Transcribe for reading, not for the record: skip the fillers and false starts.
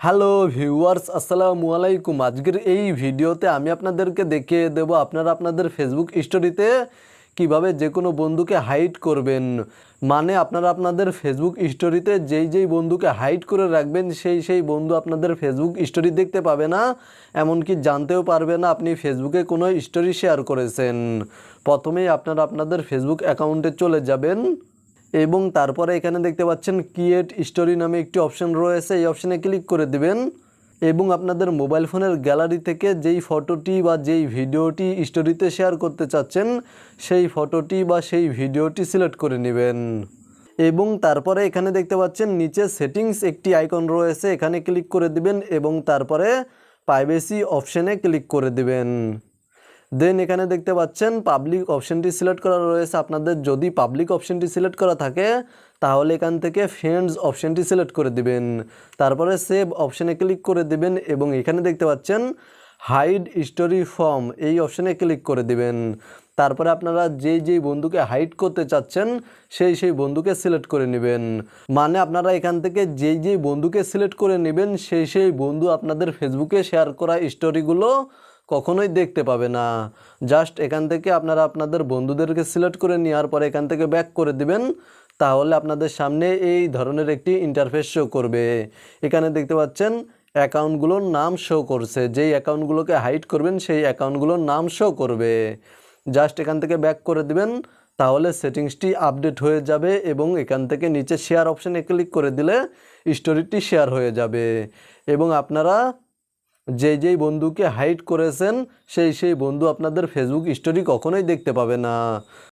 Hello viewers, আসসালামু আলাইকুম। আজকের এই ভিডিওতে আমি আপনাদেরকে দেখিয়ে দেব আপনারা আপনাদের ফেসবুক স্টোরিতে কিভাবে যে কোনো বন্ধুকে হাইড করবেন। মানে আপনারা আপনাদের ফেসবুক স্টোরিতে যেই বন্ধুকে হাইড করে রাখবেন সেই বন্ধু আপনাদের ফেসবুক স্টোরি দেখতে পাবে না, এমনকি জানতেও পারবে না আপনি ফেসবুকে কোনো স্টোরি শেয়ার করেছেন। প্রথমেই আপনারা আপনাদের ফেসবুক অ্যাকাউন্টে চলে যাবেন এবং তারপরে এখানে দেখতে পাচ্ছেন ক্রিয়েট স্টোরি নামে একটি অপশন রয়েছে, এই অপশানে ক্লিক করে দিবেন এবং আপনাদের মোবাইল ফোনের গ্যালারি থেকে যেই ফটোটি বা যেই ভিডিওটি স্টোরিতে শেয়ার করতে চাচ্ছেন সেই ফটোটি বা সেই ভিডিওটি সিলেক্ট করে নেবেন এবং তারপরে এখানে দেখতে পাচ্ছেন নিচে সেটিংস একটি আইকন রয়েছে, এখানে ক্লিক করে দিবেন এবং তারপরে প্রাইভেসি অপশানে ক্লিক করে দিবেন। দেন এখানে দেখতে পাচ্ছেন পাবলিক অপশানটি সিলেক্ট করা রয়েছে। আপনাদের যদি পাবলিক অপশানটি সিলেক্ট করা থাকে তাহলে এখান থেকে ফ্রেন্ডস অপশানটি সিলেক্ট করে দিবেন, তারপরে সেভ অপশানে ক্লিক করে দিবেন এবং এখানে দেখতে পাচ্ছেন হাইড স্টোরি ফ্রম এই অপশানে ক্লিক করে দিবেন। তারপরে আপনারা যেই বন্ধুকে হাইড করতে চাচ্ছেন সেই বন্ধুকে সিলেক্ট করে নেবেন। মানে আপনারা এখান থেকে যেই বন্ধুকে সিলেক্ট করে নেবেন সেই বন্ধু আপনাদের ফেসবুকে শেয়ার করা স্টোরিগুলো কখনোই দেখতে পাবে না। জাস্ট এখান থেকে আপনারা আপনাদের বন্ধুদেরকে সিলেক্ট করে নেওয়ার পরে এখান থেকে ব্যাক করে দিবেন, তাহলে আপনাদের সামনে এই ধরনের একটি ইন্টারফেস শো করবে। এখানে দেখতে পাচ্ছেন অ্যাকাউন্টগুলোর নাম শো করছে, যেই অ্যাকাউন্টগুলোকে হাইড করবেন সেই অ্যাকাউন্টগুলোর নাম শো করবে। জাস্ট এখান থেকে ব্যাক করে দিবেন, তাহলে সেটিংসটি আপডেট হয়ে যাবে এবং এখান থেকে নিচে শেয়ার অপশানে ক্লিক করে দিলে স্টোরিটি শেয়ার হয়ে যাবে এবং আপনারা যেই বন্ধুকে হাইড করেছেন সেই বন্ধু আপনাদের ফেসবুক স্টোরি কখনোই দেখতে পাবে না।